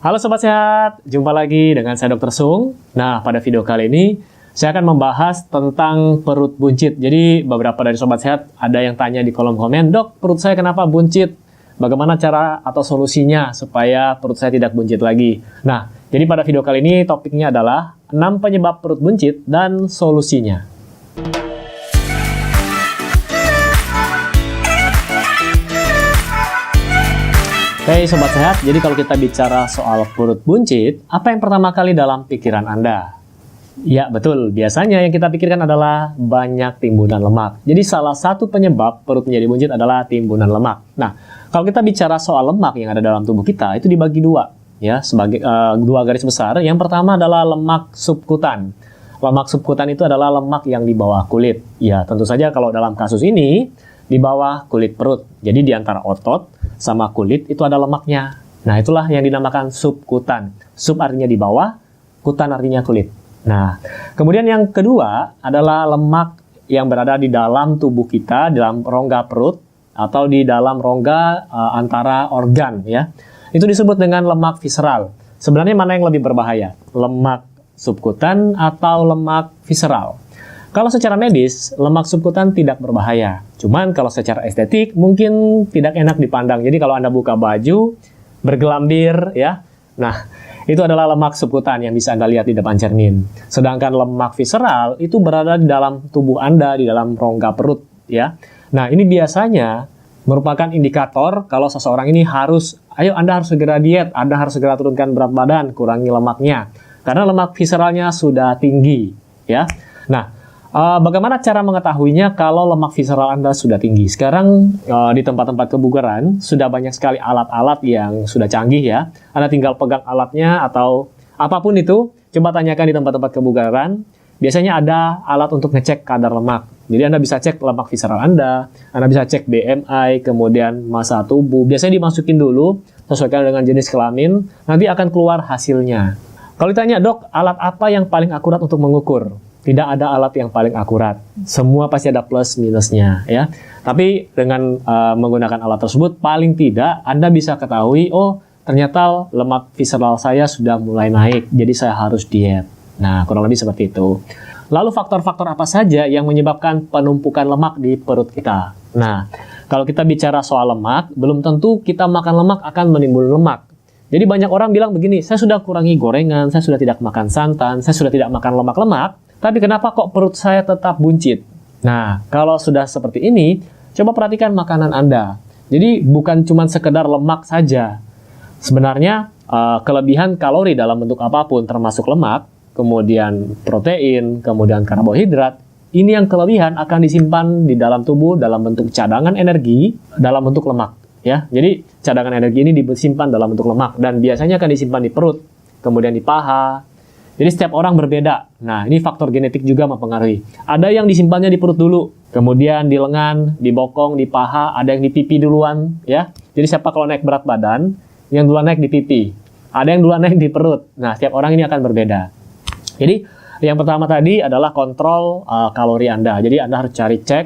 Halo Sobat Sehat, jumpa lagi dengan saya Dr. Sung. Nah, pada video kali ini saya akan membahas tentang perut buncit. Jadi beberapa dari Sobat Sehat ada yang tanya di kolom komen, "Dok, perut saya kenapa buncit? Bagaimana cara atau solusinya supaya perut saya tidak buncit lagi?" Nah, jadi pada video kali ini topiknya adalah 6 penyebab perut buncit dan solusinya. Oke Sobat Sehat, jadi kalau kita bicara soal perut buncit, apa yang pertama kali dalam pikiran Anda? Ya betul, biasanya yang kita pikirkan adalah banyak timbunan lemak. Jadi salah satu penyebab perut menjadi buncit adalah timbunan lemak. Nah, kalau kita bicara soal lemak yang ada dalam tubuh kita, itu dibagi dua, ya, sebagai dua garis besar. Yang pertama adalah lemak subkutan. Lemak subkutan itu adalah lemak yang di bawah kulit. Ya, tentu saja kalau dalam kasus ini, di bawah kulit perut. Jadi di antara otot sama kulit itu ada lemaknya. Nah, itulah yang dinamakan subkutan. Sub artinya di bawah, kutan artinya kulit. Nah, kemudian yang kedua adalah lemak yang berada di dalam tubuh kita, dalam rongga perut atau di dalam rongga antara organ, ya. Itu disebut dengan lemak visceral. Sebenarnya mana yang lebih berbahaya? Lemak subkutan atau lemak visceral? Kalau secara medis, lemak subkutan tidak berbahaya. Cuman kalau secara estetik mungkin tidak enak dipandang. Jadi kalau Anda buka baju, bergelambir, ya. Nah, itu adalah lemak subkutan yang bisa Anda lihat di depan cermin. Sedangkan lemak visceral itu berada di dalam tubuh Anda, di dalam rongga perut, ya. Nah, ini biasanya merupakan indikator kalau seseorang ini harus, ayo Anda harus segera diet, Anda harus segera turunkan berat badan, kurangi lemaknya. Karena lemak visceralnya sudah tinggi, ya. Nah, bagaimana cara mengetahuinya kalau lemak visceral Anda sudah tinggi? Sekarang di tempat-tempat kebugaran sudah banyak sekali alat-alat yang sudah canggih, ya. Anda tinggal pegang alatnya atau apapun itu, coba tanyakan di tempat-tempat kebugaran. Biasanya ada alat untuk ngecek kadar lemak. Jadi Anda bisa cek lemak visceral Anda bisa cek BMI, kemudian massa tubuh. Biasanya dimasukin dulu, sesuaikan dengan jenis kelamin, nanti akan keluar hasilnya. Kalau ditanya, "Dok, alat apa yang paling akurat untuk mengukur?" Tidak ada alat yang paling akurat. Semua pasti ada plus minusnya, ya. Tapi dengan menggunakan alat tersebut, paling tidak Anda bisa ketahui, oh ternyata lemak visceral saya sudah mulai naik, jadi saya harus diet. Nah, kurang lebih seperti itu. Lalu faktor-faktor apa saja yang menyebabkan penumpukan lemak di perut kita? Nah, kalau kita bicara soal lemak, belum tentu kita makan lemak akan menimbulkan lemak. Jadi banyak orang bilang begini, saya sudah kurangi gorengan, saya sudah tidak makan santan, saya sudah tidak makan lemak-lemak, tapi kenapa kok perut saya tetap buncit? Nah, kalau sudah seperti ini, coba perhatikan makanan Anda. Jadi bukan cuma sekedar lemak saja. Sebenarnya kelebihan kalori dalam bentuk apapun, termasuk lemak, kemudian protein, kemudian karbohidrat, ini yang kelebihan akan disimpan di dalam tubuh dalam bentuk cadangan energi, dalam bentuk lemak. Ya, jadi cadangan energi ini disimpan dalam bentuk lemak dan biasanya akan disimpan di perut, kemudian di paha. Jadi setiap orang berbeda. Nah, ini faktor genetik juga mempengaruhi. Ada yang disimpannya di perut dulu, kemudian di lengan, di bokong, di paha, ada yang di pipi duluan, ya. Jadi siapa kalau naik berat badan, yang duluan naik di pipi, ada yang duluan naik di perut. Nah, setiap orang ini akan berbeda. Jadi yang pertama tadi adalah kontrol kalori Anda. Jadi Anda harus cari cek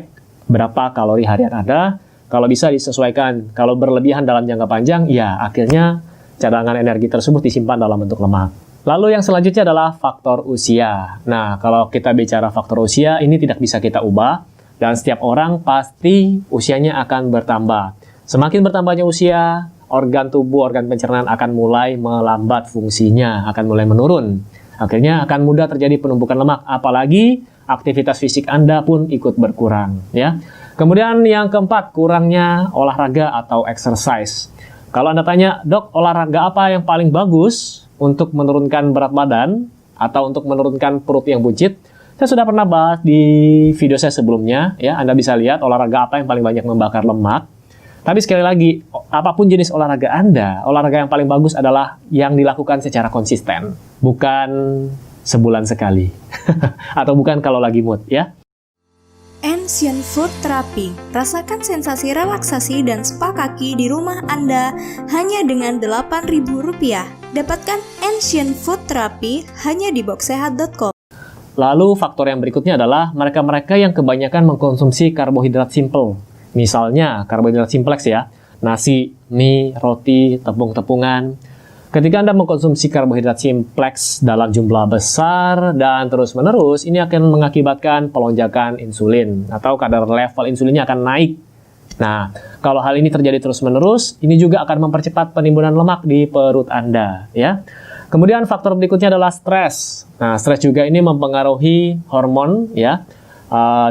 berapa kalori harian Anda. Kalau bisa disesuaikan, kalau berlebihan dalam jangka panjang, ya akhirnya cadangan energi tersebut disimpan dalam bentuk lemak. Lalu yang selanjutnya adalah faktor usia. Nah, kalau kita bicara faktor usia, ini tidak bisa kita ubah, dan setiap orang pasti usianya akan bertambah. Semakin bertambahnya usia, organ tubuh, organ pencernaan akan mulai melambat fungsinya, akan mulai menurun. Akhirnya akan mudah terjadi penumpukan lemak, apalagi aktivitas fisik Anda pun ikut berkurang, ya. Kemudian yang keempat, kurangnya olahraga atau exercise. Kalau Anda tanya, "Dok, olahraga apa yang paling bagus untuk menurunkan berat badan atau untuk menurunkan perut yang buncit?" Saya sudah pernah bahas di video saya sebelumnya, ya. Anda bisa lihat olahraga apa yang paling banyak membakar lemak. Tapi sekali lagi, apapun jenis olahraga Anda, olahraga yang paling bagus adalah yang dilakukan secara konsisten, bukan sebulan sekali. Atau bukan kalau lagi mood, ya. Ancient Foot Therapy. Rasakan sensasi relaksasi dan spa kaki di rumah Anda hanya dengan Rp8.000. Dapatkan Ancient Foot Therapy hanya di boxsehat.com. Lalu faktor yang berikutnya adalah mereka-mereka yang kebanyakan mengkonsumsi karbohidrat simple. Misalnya karbohidrat simpleks, ya. Nasi, mie, roti, tepung-tepungan. Ketika Anda mengkonsumsi karbohidrat simpleks dalam jumlah besar dan terus-menerus, ini akan mengakibatkan pelonjakan insulin atau kadar level insulinnya akan naik. Nah, kalau hal ini terjadi terus-menerus, ini juga akan mempercepat penimbunan lemak di perut Anda, ya. Kemudian faktor berikutnya adalah stres. Nah, stres juga ini mempengaruhi hormon, ya.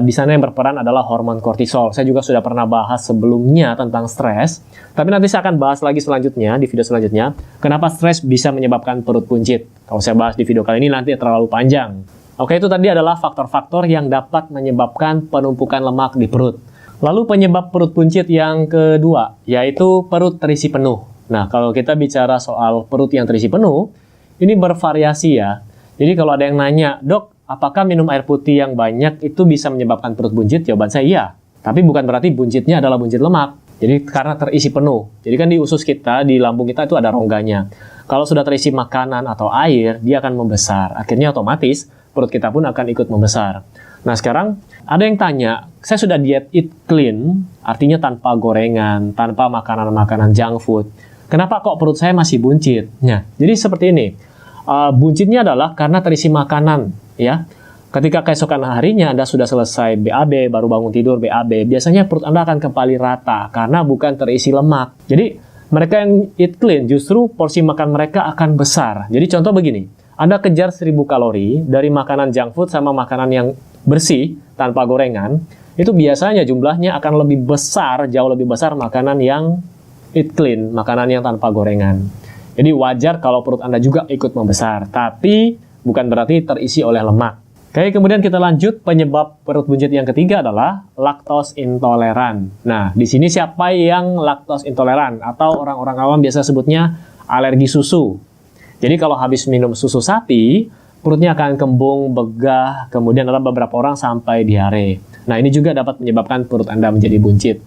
Di sana yang berperan adalah hormon kortisol. Saya juga sudah pernah bahas sebelumnya tentang stres, tapi nanti saya akan bahas lagi selanjutnya, di video selanjutnya, kenapa stres bisa menyebabkan perut buncit. Kalau saya bahas di video kali ini nanti terlalu panjang. Oke, itu tadi adalah faktor-faktor yang dapat menyebabkan penumpukan lemak di perut. Lalu penyebab perut buncit yang kedua, yaitu perut terisi penuh. Nah, kalau kita bicara soal perut yang terisi penuh, ini bervariasi ya. Jadi kalau ada yang nanya, "Dok, apakah minum air putih yang banyak itu bisa menyebabkan perut buncit?" Jawaban saya iya. Tapi bukan berarti buncitnya adalah buncit lemak. Jadi karena terisi penuh. Jadi kan di usus kita, di lambung kita itu ada rongganya. Kalau sudah terisi makanan atau air, dia akan membesar. Akhirnya otomatis perut kita pun akan ikut membesar. Nah sekarang ada yang tanya, saya sudah diet eat clean, artinya tanpa gorengan, tanpa makanan-makanan junk food. Kenapa kok perut saya masih buncit? Nah, jadi seperti ini. Buncitnya adalah karena terisi makanan, ya. Ketika keesokan harinya Anda sudah selesai BAB, baru bangun tidur BAB, biasanya perut Anda akan kembali rata karena bukan terisi lemak. Jadi mereka yang eat clean justru porsi makan mereka akan besar. Jadi contoh begini, Anda kejar 1000 kalori dari makanan junk food sama makanan yang bersih tanpa gorengan, itu biasanya jumlahnya akan lebih besar, jauh lebih besar makanan yang eat clean, makanan yang tanpa gorengan. Jadi wajar kalau perut Anda juga ikut membesar, tapi bukan berarti terisi oleh lemak. Oke, kemudian kita lanjut, penyebab perut buncit yang ketiga adalah laktos intoleran. Nah, di sini siapa yang laktos intoleran? Atau orang-orang awam biasa sebutnya alergi susu. Jadi kalau habis minum susu sapi, perutnya akan kembung, begah, kemudian ada beberapa orang sampai diare. Nah, ini juga dapat menyebabkan perut Anda menjadi buncit.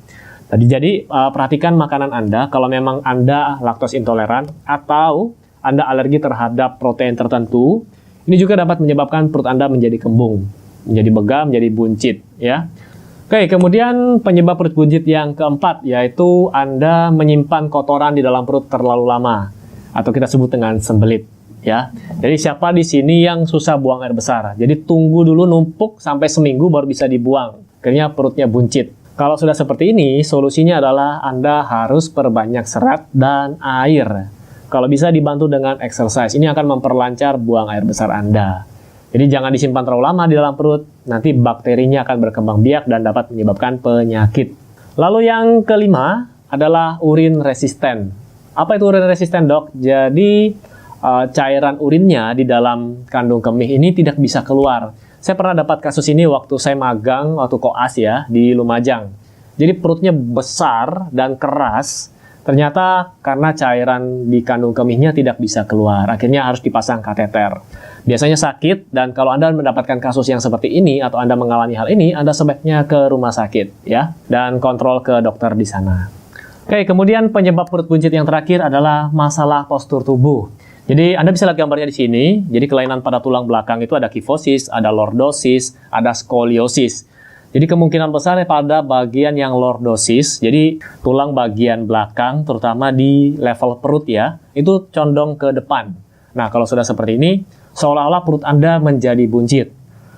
Jadi perhatikan makanan Anda, kalau memang Anda laktos intoleran atau Anda alergi terhadap protein tertentu, ini juga dapat menyebabkan perut Anda menjadi kembung, menjadi begah, menjadi buncit, ya. Oke, kemudian penyebab perut buncit yang keempat, yaitu Anda menyimpan kotoran di dalam perut terlalu lama, atau kita sebut dengan sembelit, ya. Jadi siapa di sini yang susah buang air besar? Jadi tunggu dulu numpuk sampai seminggu baru bisa dibuang, akhirnya perutnya buncit. Kalau sudah seperti ini, solusinya adalah Anda harus perbanyak serat dan air. Kalau bisa dibantu dengan exercise, ini akan memperlancar buang air besar Anda. Jadi jangan disimpan terlalu lama di dalam perut, nanti bakterinya akan berkembang biak dan dapat menyebabkan penyakit. Lalu yang kelima adalah urin resisten. Apa itu urin resisten, dok? Jadi cairan urinnya di dalam kandung kemih ini tidak bisa keluar. Saya pernah dapat kasus ini waktu saya magang, waktu koas ya, di Lumajang. Jadi perutnya besar dan keras, ternyata karena cairan di kandung kemihnya tidak bisa keluar. Akhirnya harus dipasang kateter. Biasanya sakit, dan kalau Anda mendapatkan kasus yang seperti ini, atau Anda mengalami hal ini, Anda sebaiknya ke rumah sakit, ya, dan kontrol ke dokter di sana. Oke, kemudian penyebab perut buncit yang terakhir adalah masalah postur tubuh. Jadi Anda bisa lihat gambarnya di sini. Jadi kelainan pada tulang belakang itu ada kifosis, ada lordosis, ada skoliosis. Jadi kemungkinan besar pada bagian yang lordosis, jadi tulang bagian belakang, terutama di level perut ya, itu condong ke depan. Nah kalau sudah seperti ini, seolah-olah perut Anda menjadi buncit.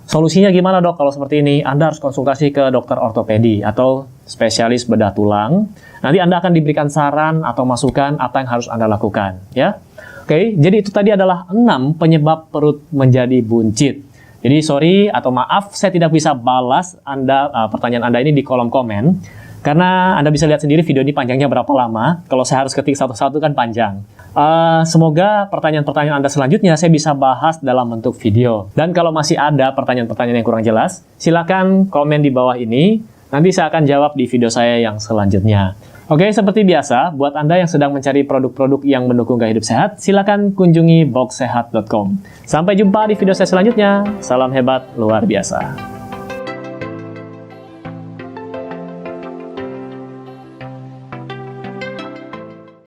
Solusinya gimana dok kalau seperti ini? Anda harus konsultasi ke dokter ortopedi atau spesialis bedah tulang. Nanti Anda akan diberikan saran atau masukan apa yang harus Anda lakukan, ya. Oke, jadi itu tadi adalah 6 penyebab perut menjadi buncit. Jadi sorry atau maaf saya tidak bisa balas pertanyaan Anda ini di kolom komen. Karena Anda bisa lihat sendiri video ini panjangnya berapa lama. Kalau saya harus ketik satu-satu kan panjang. Semoga pertanyaan-pertanyaan Anda selanjutnya saya bisa bahas dalam bentuk video. Dan kalau masih ada pertanyaan-pertanyaan yang kurang jelas, silakan komen di bawah ini. Nanti saya akan jawab di video saya yang selanjutnya. Oke, seperti biasa, buat Anda yang sedang mencari produk-produk yang mendukung gaya hidup sehat, silakan kunjungi boxsehat.com. Sampai jumpa di video saya selanjutnya. Salam hebat luar biasa.